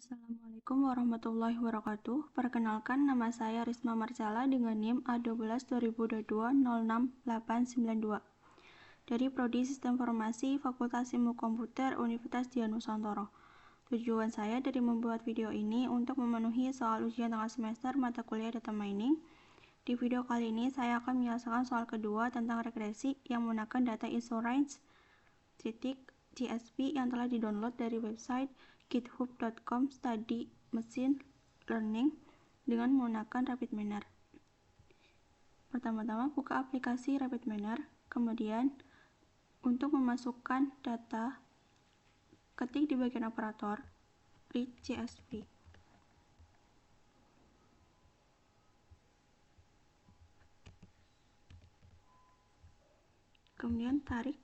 Assalamualaikum warahmatullahi wabarakatuh. Perkenalkan, nama saya Risma Marcala dengan NIM A12-2022-06892 dari Prodi Sistem Informasi Fakultas Ilmu Komputer Universitas Dianusantoro. Tujuan saya dari membuat video ini untuk memenuhi soal ujian tengah semester mata kuliah Data Mining. Di video kali ini saya akan menyelesaikan soal kedua tentang regresi yang menggunakan data insurance.csv yang telah didownload dari website github.com study machine learning dengan menggunakan RapidMiner. Pertama-tama buka aplikasi RapidMiner, kemudian untuk memasukkan data, ketik di bagian operator read CSV. Kemudian tarik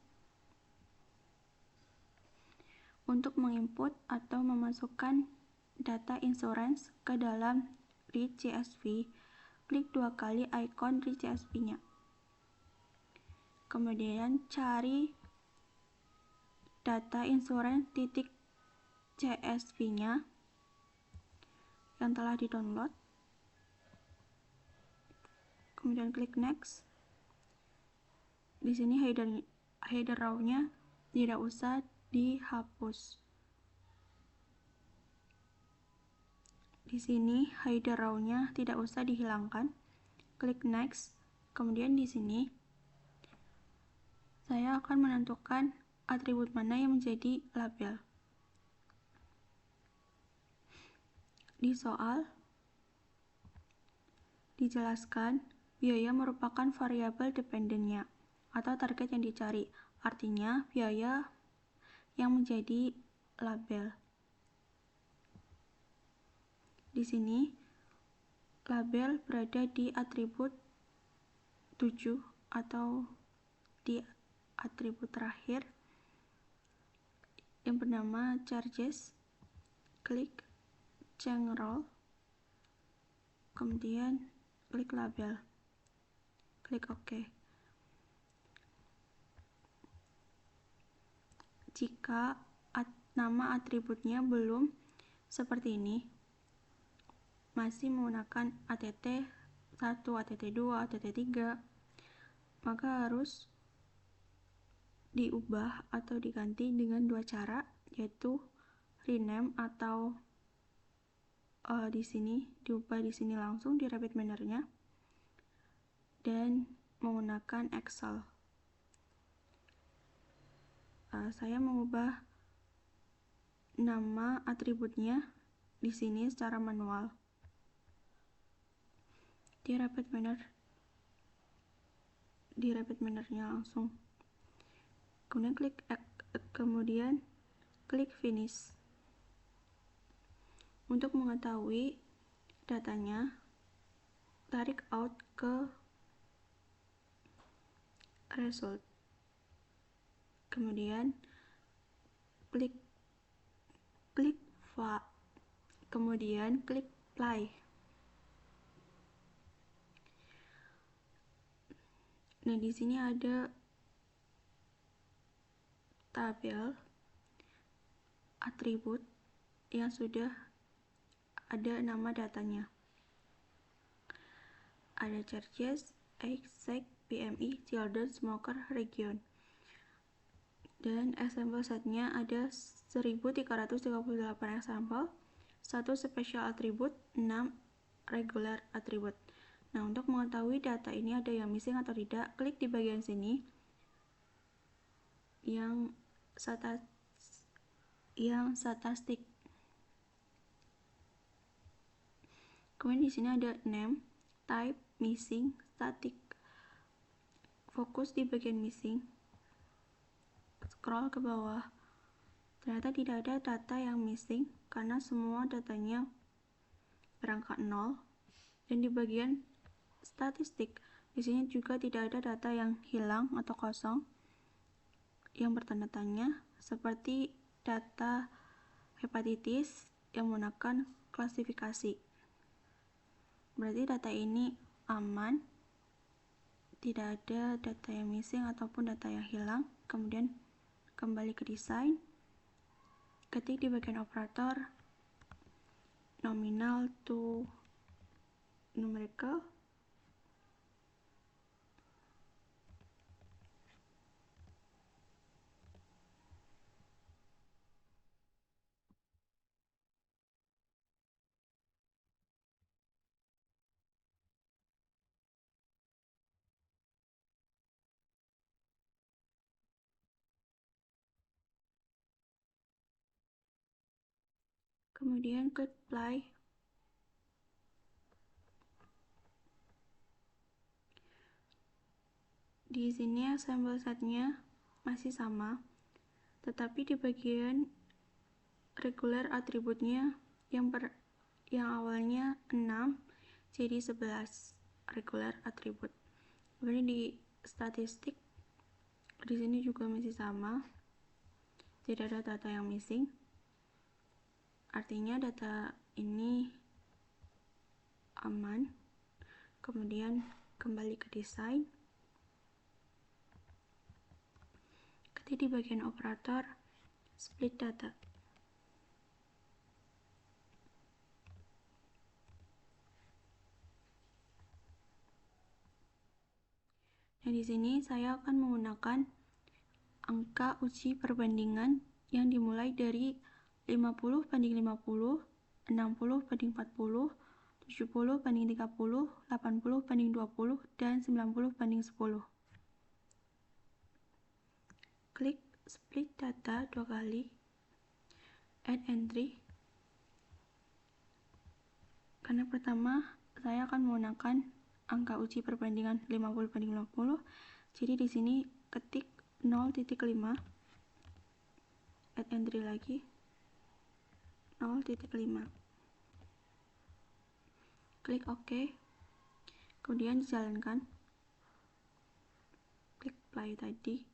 untuk menginput atau memasukkan data insurance ke dalam read CSV, klik dua kali ikon read CSV-nya. Kemudian cari data insurance .csv-nya yang telah di-download. Kemudian klik next. Di sini header row-nya tidak usah dihapus. Di sini header row-nya tidak usah dihilangkan. Klik next. Kemudian di sini saya akan menentukan atribut mana yang menjadi label. Di soal dijelaskan biaya merupakan variabel dependennya atau target yang dicari. Artinya biaya yang menjadi label. Di sini label berada di atribut 7 atau di atribut terakhir yang bernama charges. Klik change role, kemudian klik label, klik OK. Jika nama atributnya belum seperti ini, masih menggunakan ATT1, ATT2, ATT3, maka harus diubah atau diganti dengan dua cara, yaitu rename atau di sini diubah di sini langsung di RapidMiner-nya, dan menggunakan Excel. Saya mengubah nama atributnya di sini secara manual di RapidMiner-nya langsung. Kemudian klik finish. Untuk mengetahui datanya, tarik out ke result. Kemudian klik file, kemudian klik play. Nah, di sini ada tabel atribut yang sudah ada nama datanya. Ada charges, age, sex, PMI, children, smoker, region. Dan example setnya ada 1338 example, 1 special attribute, 6 regular attribute. Nah, untuk mengetahui data ini ada yang missing atau tidak, klik di bagian sini yang statistik. Kemudian di sini ada name, type, missing, static. Fokus di bagian missing. Scroll ke bawah. Ternyata tidak ada data yang missing karena semua datanya berangka 0. Dan di bagian statistik, di sini juga tidak ada data yang hilang atau kosong yang bertanda tanya, seperti data hepatitis yang menggunakan klasifikasi. Berarti data ini aman, tidak ada data yang missing ataupun data yang hilang. Kemudian kembali ke desain, ketik di bagian operator nominal to numerical. Kemudian klik play. Di sini sampel setnya masih sama, tetapi di bagian regular atributnya yang awalnya 6 jadi 11 regular atribut. Kemudian di statistik di sini juga masih sama, tidak ada data yang missing. Artinya data ini aman. Kemudian kembali ke desain. Ketik di bagian operator split data. Nah, di sini saya akan menggunakan angka uji perbandingan yang dimulai dari 50 banding 50, 60 banding 40, 70 banding 30, 80 banding 20, dan 90 banding 10. Klik split data 2 kali, add entry. Karena pertama saya akan menggunakan angka uji perbandingan 50 banding 50, jadi di sini ketik 0.5, add entry lagi 0.5. Klik OK, kemudian dijalankan. Klik play tadi.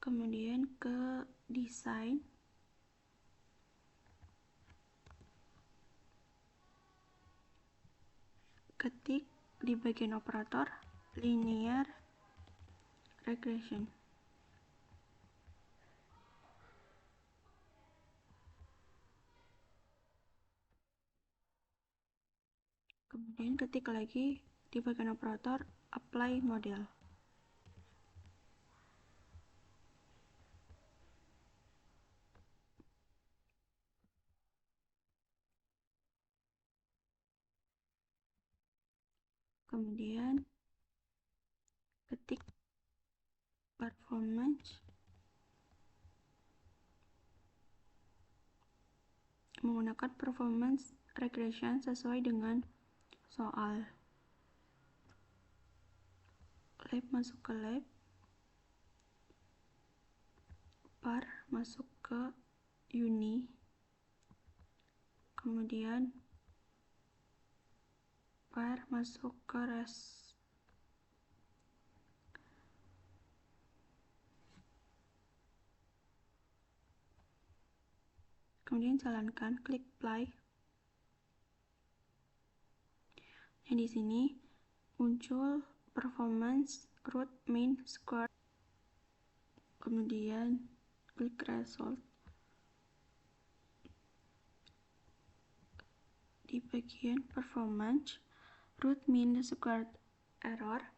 Kemudian ke desain. Ketik di bagian operator linear regression. Kemudian ketik lagi di bagian operator apply model. Kemudian ketik performance, menggunakan performance regression sesuai dengan soal. Lab masuk ke lab, par masuk ke uni, kemudian par masuk ke res. Kemudian jalankan, klik play. Nah, di sini muncul performance, root, mean, square. Kemudian klik result. Di bagian performance, root, mean, square error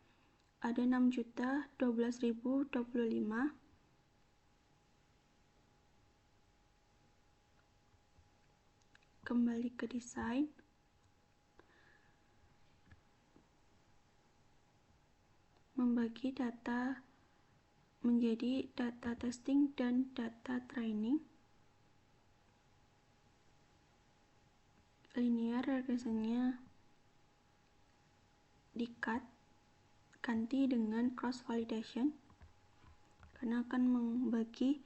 ada 6.012.025. Kembali ke desain. Membagi data menjadi data testing dan data training. Linear regressionnya di-cut, ganti dengan cross validation karena akan membagi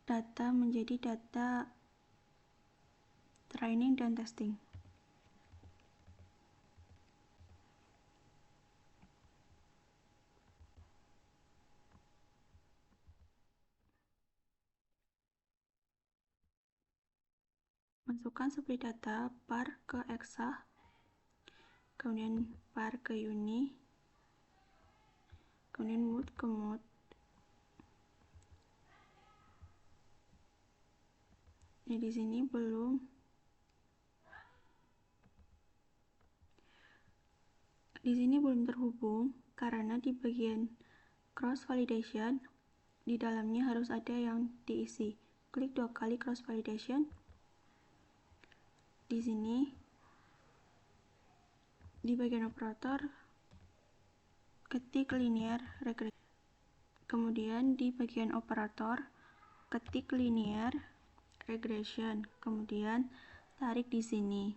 data menjadi data training dan testing. Masukkan split data par ke exa, kemudian par ke uni, kemudian mode ke mode. Nah, di sini belum terhubung karena di bagian cross validation di dalamnya harus ada yang diisi. Klik 2 kali cross validation. Di sini di bagian operator ketik linear regression. Kemudian di bagian operator ketik linear regression. Kemudian tarik di sini.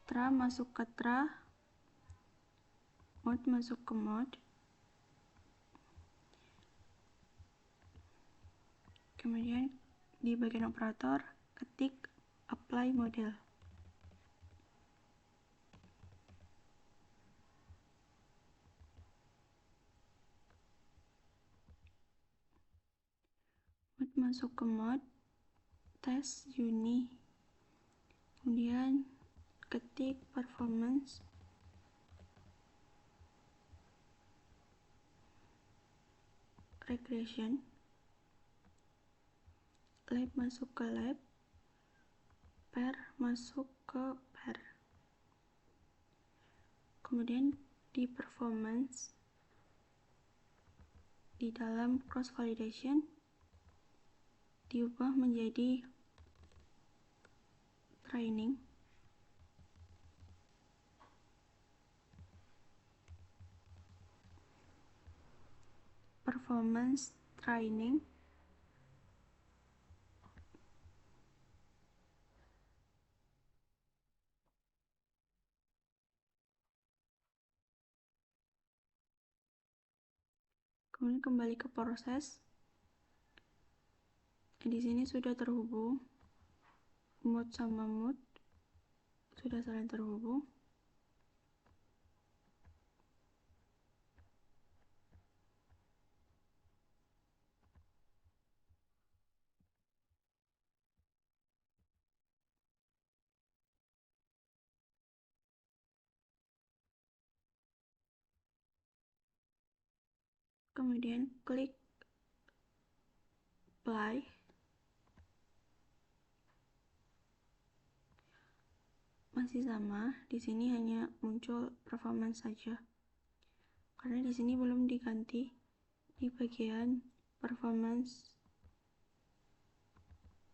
Tra masuk ke tra, mode masuk ke mode. Kemudian di bagian operator ketik apply model. Mode masuk ke mode tes uni. Kemudian ketik performance. Regression. Lab masuk ke lab. Pair masuk ke pair. Kemudian di performance di dalam cross validation diubah menjadi training. Performance training. Kemudian kembali ke proses. Di sini sudah terhubung. Mode sama mode sudah saling terhubung. Kemudian klik apply. Masih sama, di sini hanya muncul performance saja. Karena di sini belum diganti di bagian performance.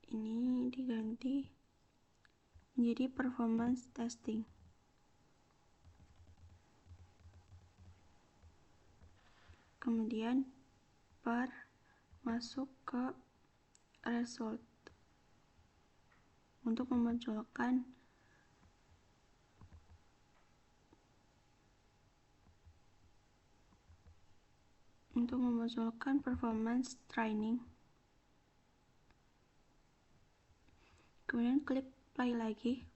Ini diganti menjadi performance testing. Kemudian bar masuk ke result untuk memunculkan performance training. Kemudian klik play lagi.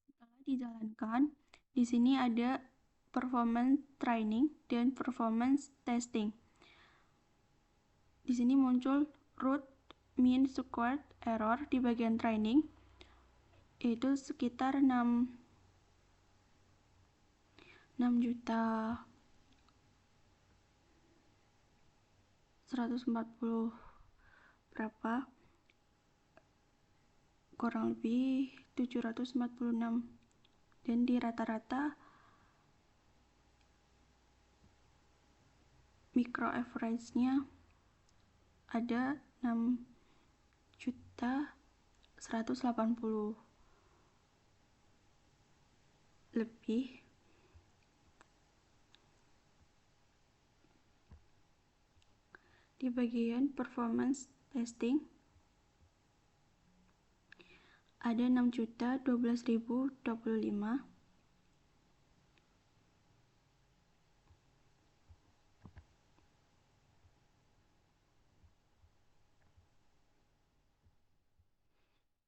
Setelah dijalankan, di sini ada performance training dan performance testing. Di sini muncul root mean squared error di bagian training, yaitu sekitar 6.140 berapa, kurang lebih 746, dan di rata-rata micro average-nya ada 6.180 lebih. Di bagian performance testing ada 6.012.025.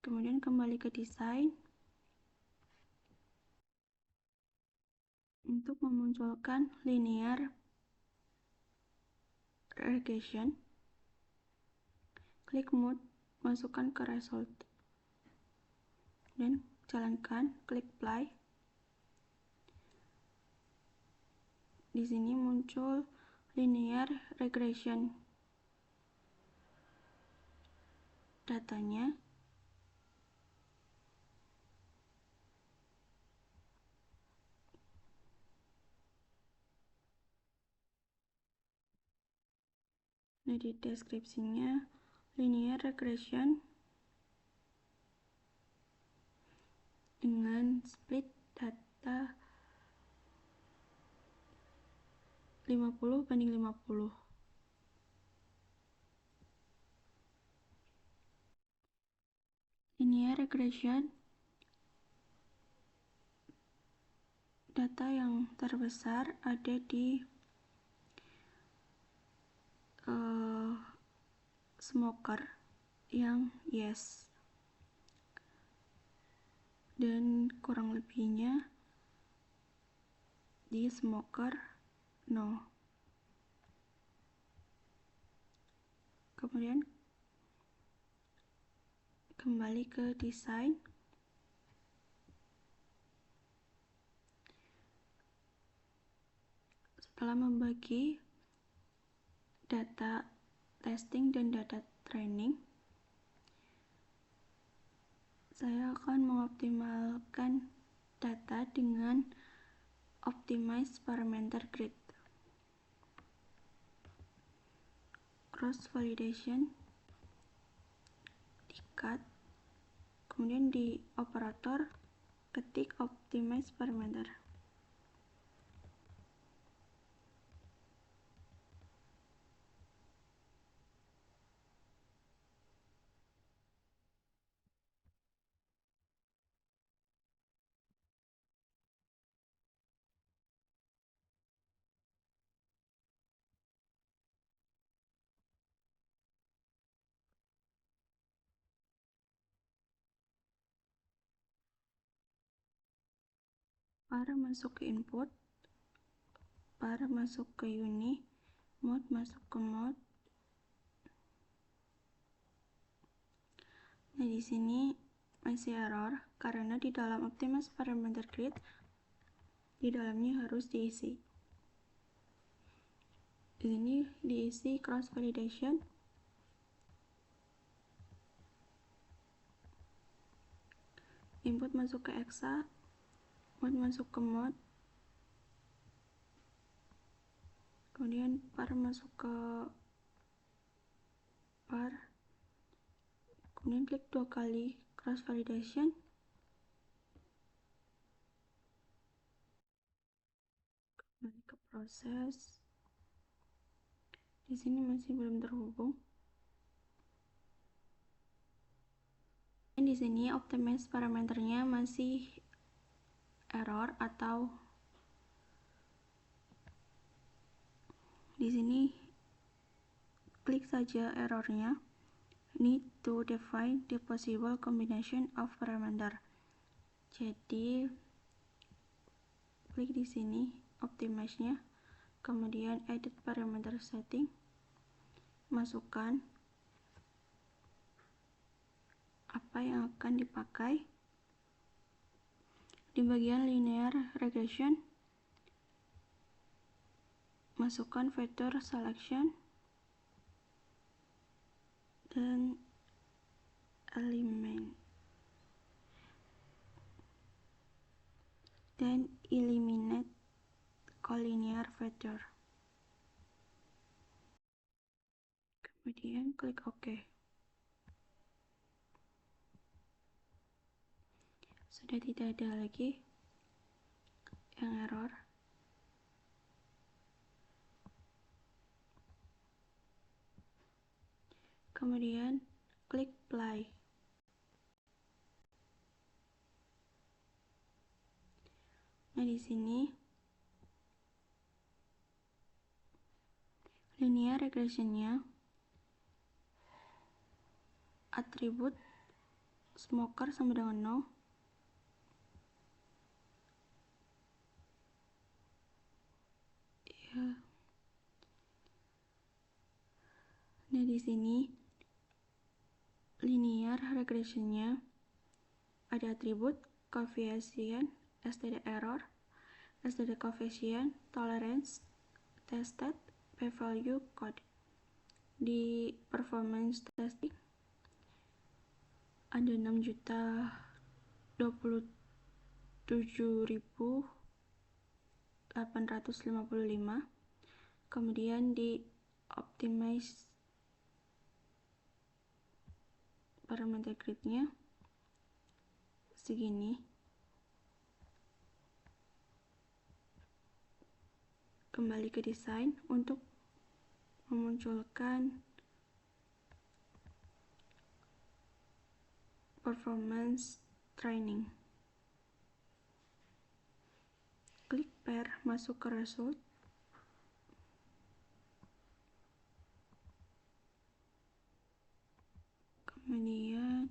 Kemudian kembali ke desain untuk memunculkan linear regression. Klik mode, masukkan ke result, dan jalankan, klik play. Di sini muncul linear regression. Datanya di deskripsinya, linear regression dengan split data 50/50. Linear regression, data yang terbesar ada di smoker yang yes, dan kurang lebihnya di smoker no. Kemudian kembali ke desain. Setelah membagi data testing dan data training, saya akan mengoptimalkan data dengan optimize parameter grid. Cross validation di cut, kemudian di operator ketik optimize parameter. Var masuk ke input, var masuk ke uni, mode masuk ke mode. Nah, di sini masih error karena di dalam optimize parameter grid di dalamnya harus diisi. Di sini diisi cross validation. Input masuk ke exa, mode masuk ke mode. Kemudian var masuk ke var. Kemudian klik 2 kali cross validation. Kembali ke proses. Di sini masih belum terhubung. Dan di sini optimize parameternya masih error atau di sini klik saja errornya. Need to define the possible combination of parameter. Jadi klik di sini optimize-nya, kemudian edit parameter setting, masukkan apa yang akan dipakai. Di bagian linear regression, masukkan vector selection dan element dan eliminate collinear vector. Kemudian klik OK. Sudah tidak ada lagi yang error. Kemudian klik play. Nah, di sini linear regressionnya atribut smoker sama dengan 0. Ya. Nah, di sini linear regressionnya ada atribut coefficient, std error, std coefficient, tolerance, tested, p-value code. Di performance testing ada 6.027.855. Kemudian di optimize parameter gridnya segini. Kembali ke desain untuk memunculkan performance training. Klik pair, masuk ke result. Kemudian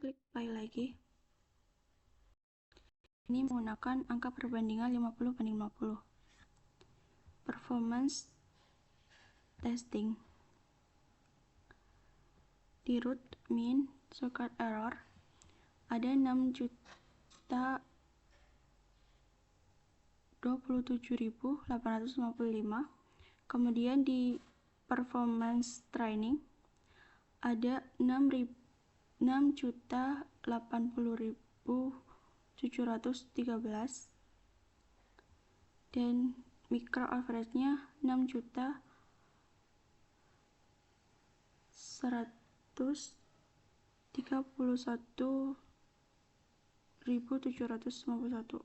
klik apply lagi. Ini menggunakan angka perbandingan 50/50. Performance testing. Di root mean squared error ada 6.027.855. Kemudian di performance training ada 6.080.713 dan micro average-nya 6.131.751.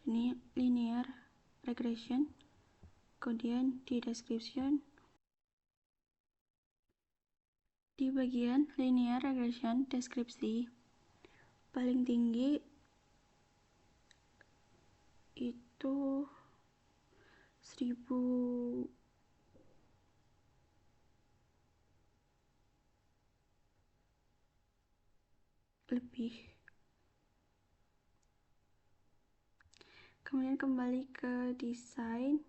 Ini linear regression. Kemudian di description, di bagian linear regression deskripsi, paling tinggi itu 1000 lebih. Kemudian kembali ke desain.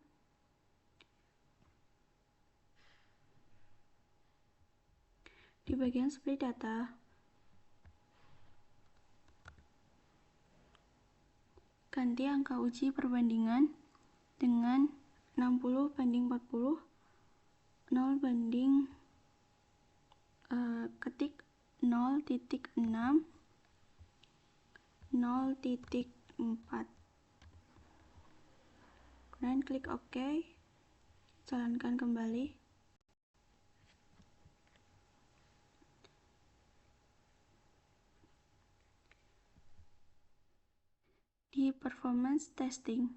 Di bagian split data, ganti angka uji perbandingan dengan 60/40, 0 banding ketik 0.6, 0.4. Kemudian klik OK, jalankan kembali. Di performance testing,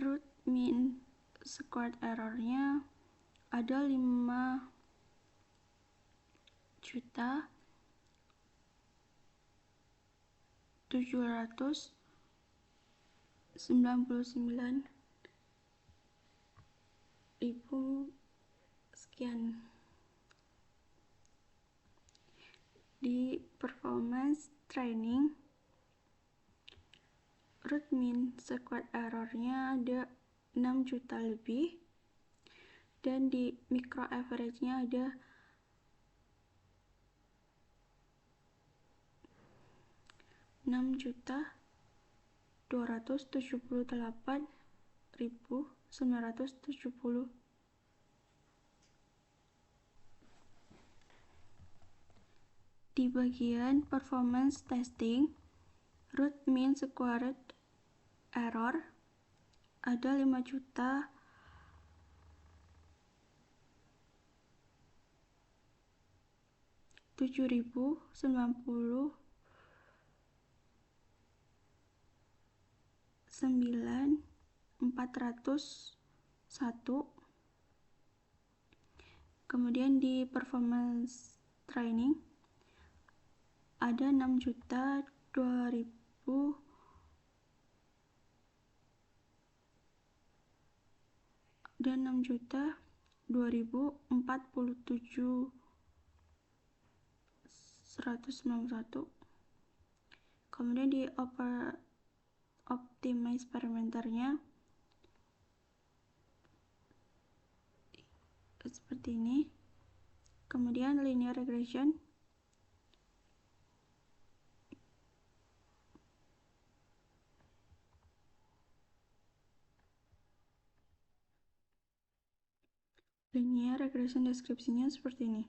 root mean squared error-nya ada 5.799.000 sekian. Di performance training, root mean squared error-nya ada 6 juta lebih dan di micro average-nya ada 6.278.970. Di bagian performance testing, root mean squared error ada 5.799.401. Kemudian di performance training ada 6.002.000 dan 6.047.191. Kemudian di optimize parameternya seperti ini. Kemudian linear regression. Linear regression deskripsinya seperti ini.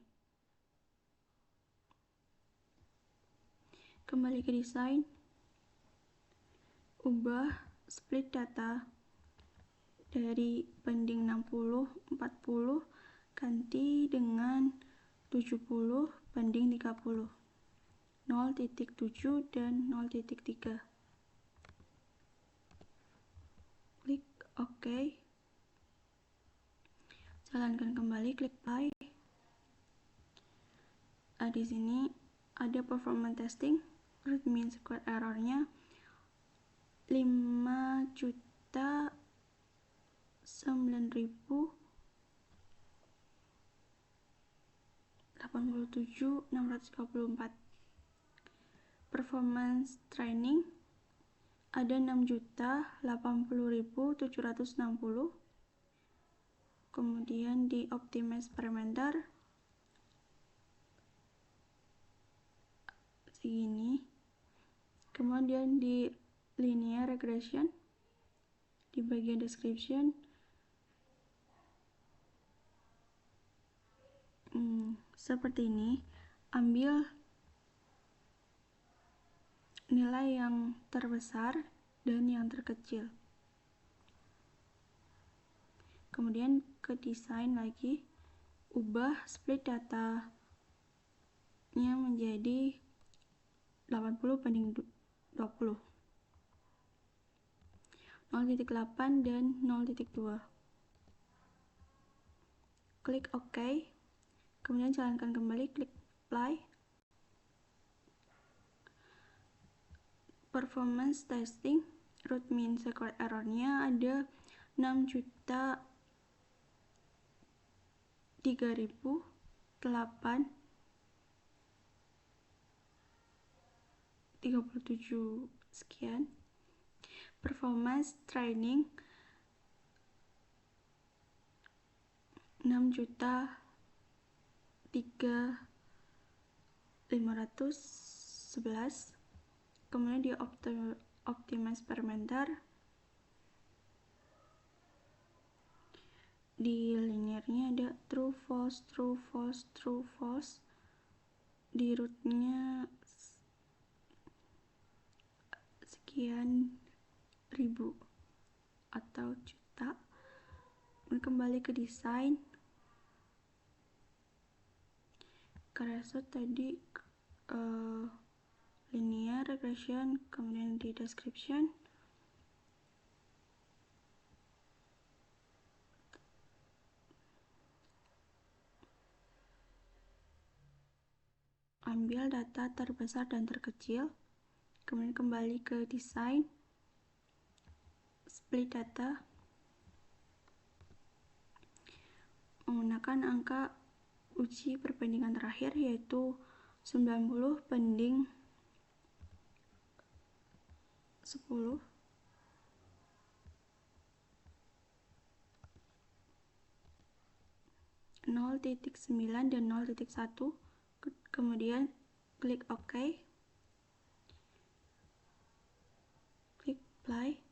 Kembali ke desain, ubah split data dari banding 60-40 ganti dengan 70 banding 30, 0.7 dan 0.3. Klik OK. Jalankan kembali, klik play. Di sini ada performance testing, root mean square errornya 5.987.634. Performance training ada 6.080.760. Kemudian di optimize parameter segini. Kemudian di linear regression di bagian description seperti ini. Ambil nilai yang terbesar dan yang terkecil. Kemudian ke desain lagi, ubah split datanya menjadi 80 banding 20, 0.8 dan 0.2. Klik OK. Kemudian jalankan kembali, klik play. Performance testing, root mean square errornya ada 6.003.837 sekian. Performance training 6.003.511. Kemudian di optimize parameter di linearnya ada true false, true false, true false. Di rootnya sekian ribu atau juta. Kembali ke desain, Keresut tadi linear regression, kemudian di description ambil data terbesar dan terkecil, kemudian kembali ke desain, split data menggunakan angka uji perbandingan terakhir yaitu 90 banding 10, 0.9 dan 0.1. Kemudian klik OK, klik play.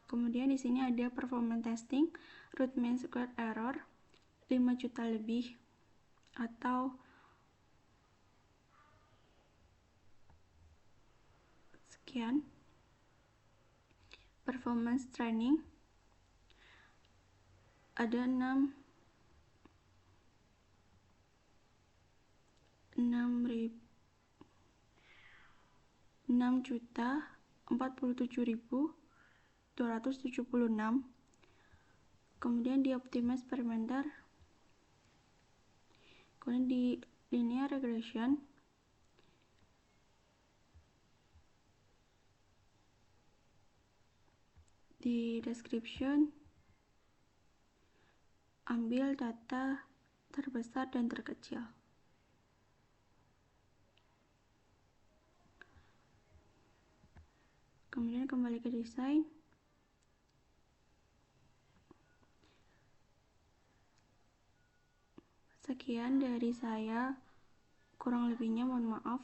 Kemudian di sini ada performance testing, root mean square error 5 juta lebih atau sekian. Performance training ada 6.047.276. Kemudian di optimize parameter, kemudian di linear regression di description ambil data terbesar dan terkecil. Kemudian kembali ke desain. Sekian dari saya, kurang lebihnya mohon maaf.